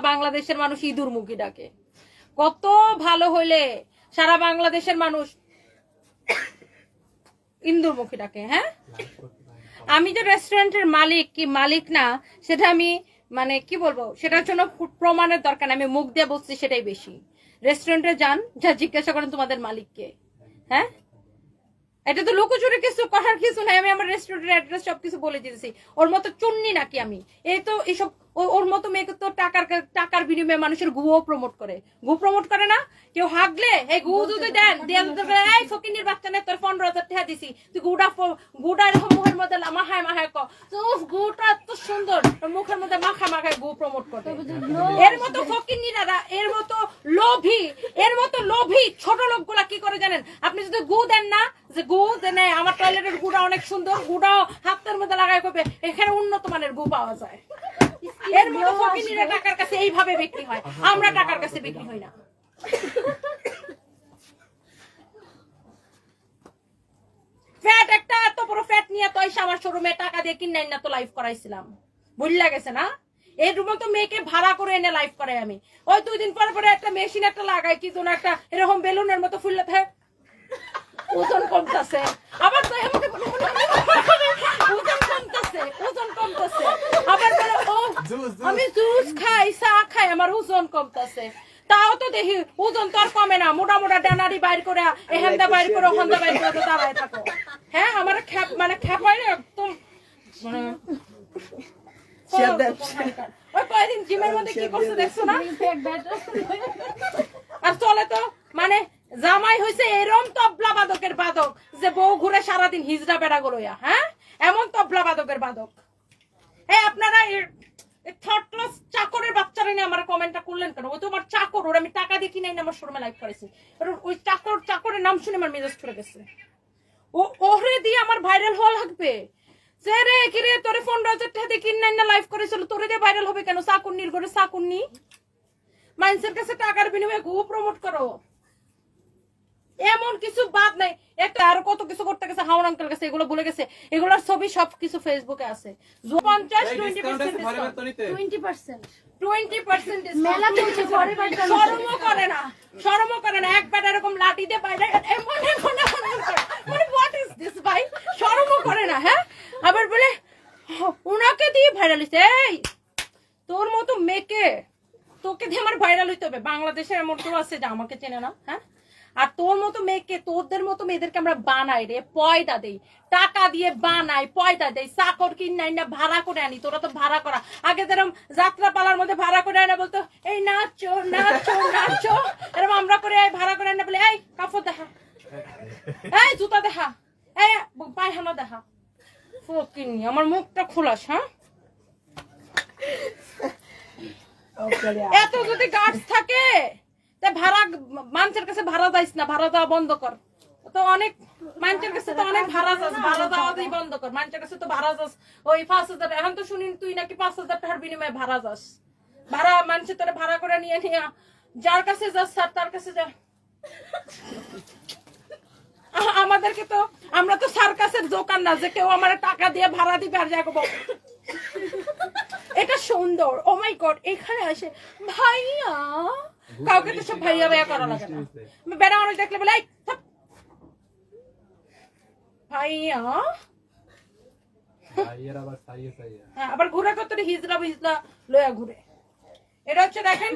বাংলাদেশের মানুষ ইঁদুর মুখী ডাকে। কত ভালো হইলে সারা বাংলাদেশের মানুষ ইঁদুর মুখী ডাকে। হ্যাঁ, আমি যে রেস্টুরেন্টের মালিক কি মালিক না সেটা আমি মানে কি বলবো, সেটার জন্য প্রমাণের দরকার না, আমি মুখ দিয়ে বলছি সেটাই বেশি। রেস্টুরেন্টে যান, যা জিজ্ঞাসা করেন তোমাদের মালিককে। হ্যাঁ, এটা তো লুকোচুরি কিছু করার কিছু নাই, আমি আমার রেস্টুরেন্টের অ্যাড্রেস সবকিছু বলে দিয়েছি। ওর মতো চুন্নি নাকি আমি? এই তো এইসব ওর মতো মেয়েকে তো টাকার বিনিময়ে মানুষের গুও প্রমোট করে। গু প্রমোট করে না কেউ, হাগলে এই গু যদি দেন এই ফকিনির বাচ্চা নেই তোর 15,000 টাকা দিছি, তুই গুড়া এরকম মুখের মধ্যে মাখায় মাখায় গুটা এত সুন্দর, মুখের মধ্যে মাখায় গু প্রমোট করে। এর মতো ফকিনিরা, এর মতো লোভী ছোট লোকগুলা কি করে জানেন? আপনি যদি গু দেন না, যে গু দেন আমার টয়লেটের গুড়া অনেক সুন্দর, গুড়াও হাতের মধ্যে লাগাই করবে, এখানে উন্নত মানের গু পাওয়া যায়। এর মতো ফকিনিরা টাকার কাছে এইভাবে বিক্রি হয়, আমরা টাকার কাছে বিক্রি হই না। ফ্যাট একটা এত বড় ফ্যাট নিয়ে তো এসে আমার শোরুমে টাকা দিয়ে কিনে না তো লাইভ করাইছিলাম, বুঝলা গেছে না? এই রুমে তো মেয়েকে ভাড়া করে এনে লাইভ করাই আমি। ওই 2 দিন পরে একটা মেশিন একটা লাগাই, কি যেন একটা এরকম বেলুনের মতো ফুললে থাকে, ওজন কমতেছে, আবার তো ওজন কমতেছে, আবার বলে ও আমি জুস খাই, চা খাই, আমার ওজন কমতেছে। তাও তো দেখি ওজন তো আর কমে না, মোটা মোটা ডানারি বাইর করে এখানটা বাইর করে ওখানটা বাইর করে দাঁড়ায় থাকো। হ্যাঁ, আমার খেপাই একদম ওই কয়েকদিন জিমের মধ্যে কি করছে দেখছো না? আর চলে তো মানে জামাই হয়েছে এরম তবলা বাদকের বাদক যে বউ ঘুরে সারাদিন হিজড়া বেড়া গলোয়া। হ্যাঁ, এমন তবলা বাদকের বাদক। এই আপনারা থার্ড ক্লাস চাকরের বাচ্চারা নিয়ে আমার কমেন্টটা করলেন কেন? ওই তো আমার চাকর, ওর আমি টাকা দিয়ে কিনে আমার শোরুমে লাইভ করেছি। ওই চাকরের নাম শুনে আমার মেজাজ ছুড়ে গেছে। ওরে দিয়ে আমার ভাইরাল হওয়া লাগবে? রে কিরে তোরে 15,000 টাকা দিয়ে কিনে না লাইভ করেছিল, তোরে দিয়ে ভাইরাল হবে কেন? চাকুন্নির ঘরে চাকুন্নি, মানুষের কাছে টাকার বিনিময়ে গু প্রমোট করো, এমন কিছু বাদ নাই। একটা আরো কত কিছু করতে গেছে হাওন আঙ্কেল কাছে, এগুলো বলে গেছে, এগুলোর ছবি সব কিছু ফেসবুকে আছে। 20% শরমও করে না একবার এরকম লাঠি দিয়ে বাইরে মানে হোয়াট ইজ দিস ভাই, শরমও করে না। হ্যাঁ, আবার বলে উনাকে দিয়ে ভাইরাল হইছে। এই তোর মতো মেয়েকে তোকে দিয়ে আমার ভাইরাল হইতে হবে? বাংলাদেশের এমন কেউ আছে যে আমাকে চেনে না? হ্যাঁ, আর তোর মতো মেয়েকে, তোদের মতো মেয়েদেরকে আমরা বানাই রে, পয়দা দেই, টাকা দিয়ে বানাই, পয়দা দেই, চাকর কিনাই না ভাড়া করে আনি। তোরা তো ভাড়া করা, আগে যেরকম যাত্রা পালার মধ্যে ভাড়া করে আনা বলতো এই নাচো নাচো নাচো, এরকম আমরা করে ভাড়া করে আনা বলে এই কাপড় দেখা, এই জুতা দেখা, এই পায়খানা দেখা। ফকিনি আমার মুখটা খোলাস। হ্যাঁ, এত যদি গার্ডস থাকে তা ভাড়া মানুষের কাছে ভাড়া যাইস না, ভাড়া দেওয়া বন্ধ কর। তো অনেক মানুষের কাছে তো অনেক ভাড়া যাস, ভাড়া দেওয়াই বন্ধ কর। মানুষের কাছে তো ভাড়া যাস ওই 5,000, এখন তো শুনি তুই নাকি 5,000 টাকার বিনিময়ে ভাড়া যাস। ভাড়া মানুষের তোরা ভাড়া করে নিয়ে যার কাছে যাস স্যার তার কাছে যা। আমাদেরকে তো, আমরা তো সার্কাসের দোকান না যে কেউ আমার টাকা দিয়ে ভাড়া দিবে আর যাবো। এটা সুন্দর, ও মাই গড, এখানে আসে ভাইয়া, কাউকে তো সব ভাইয়া ভাইয়া করা লাগে না। বেড়া মানুষ দেখলে বলে ভাইয়া, আবার ঘুরে কত হিজলা বিজলা লয়া ঘুরে। এটা হচ্ছে দেখেন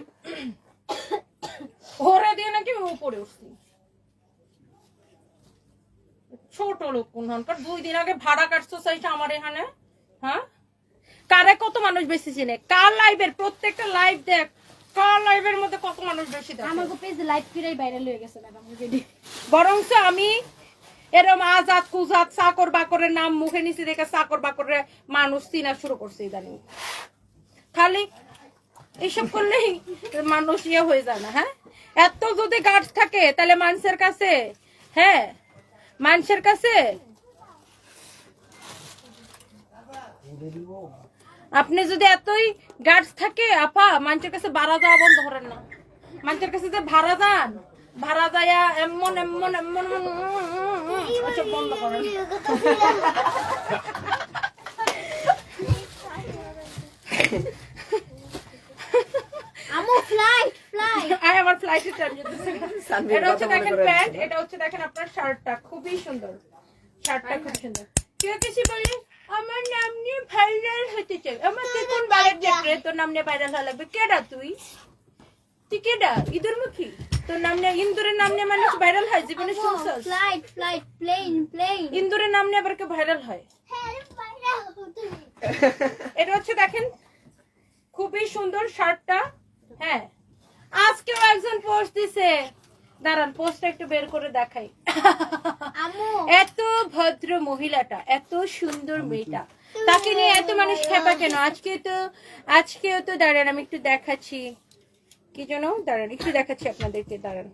ঘোরে দিয়ে নাকি উপরে উঠছি। ছোট লোক কোনখানকার, 2 দিন আগে ভাড়া কাটছো চাইছে আমার এখানে। হ্যাঁ, কারে কত মানুষ বেশি চিনে? কার লাইভের প্রত্যেকটা লাইভ দেখ, কার লাইভের মধ্যে কত মানুষ বেশি দেখে। আমাগো পেজে লাইভ করেই ভাইরাল হয়ে গেছে ম্যাডাম। বরংস আমি এরকম আজাদ কুজাদ চাকর বাকরের নাম মুখে নিচে দেখে চাকর বাকরের মানুষ চিনা শুরু করছে ইদানিং। খালি এইসব করলেই মানুষ ইয়ে হয়ে যায় না? হ্যাঁ, এত যদি গার্ড থাকে তাহলে মানুষের কাছে, হ্যাঁ মানুষের কাছে আপনি যদি এতই গার্ডস থাকে আপা, মানুষের কাছে ভাড়া দেওয়া বন্ধ করেন না। মানুষের কাছে যে ভাড়া যান, ভাড়া যায় এমন এমন এমন বন্ধ করেন। আয় আমার ফ্লাইটের টাইম যেতেছে। এটা হচ্ছে দেখেন প্যান্ট, এটা হচ্ছে দেখেন আপনার শার্টটা খুবই সুন্দর, শার্টটা খুব সুন্দর। কেউ কিছু বলে আমার নাম নিয়ে ভাইরাল হতে চাই, আমার তুই কোন বালের দেখরে তোর নাম নিয়ে ভাইরাল হওয়া লাগবে? কেডা তুই? তুই কেডা? ইঁদুর মুখী? তোর নাম নিয়ে, ইন্দুরের নাম নিয়ে মানুষ ভাইরাল হয় জীবনে শুনছস? ফ্লাইট প্লেন ইন্দুরের নাম নিয়ে আবার কেউ ভাইরাল হয়? এটা হচ্ছে দেখেন খুবই সুন্দর শার্টটা। হ্যাঁ আজকেও একজন পোস্ট দিছে, দাঁড়ান পোস্টটা একটু বের করে দেখাই। আম্মু এত ভদ্র মহিলাটা, এত সুন্দর মেয়েটা, তাকে নিয়ে এত মানুষ খেপা কেন? আজকেও তো দাঁড়ান আমি একটু দেখাচ্ছি, কি যেন, দাঁড়ান একটু দেখাচ্ছি আপনাদেরকে, দাঁড়ান।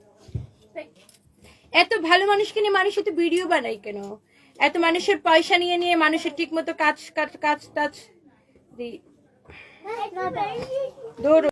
এত ভালো মানুষকে নিয়ে মানুষ এত ভিডিও বানাই কেন? এত মানুষের পয়সা নিয়ে নিয়ে মানুষের ঠিক মতো কাজ টাজ দৌড়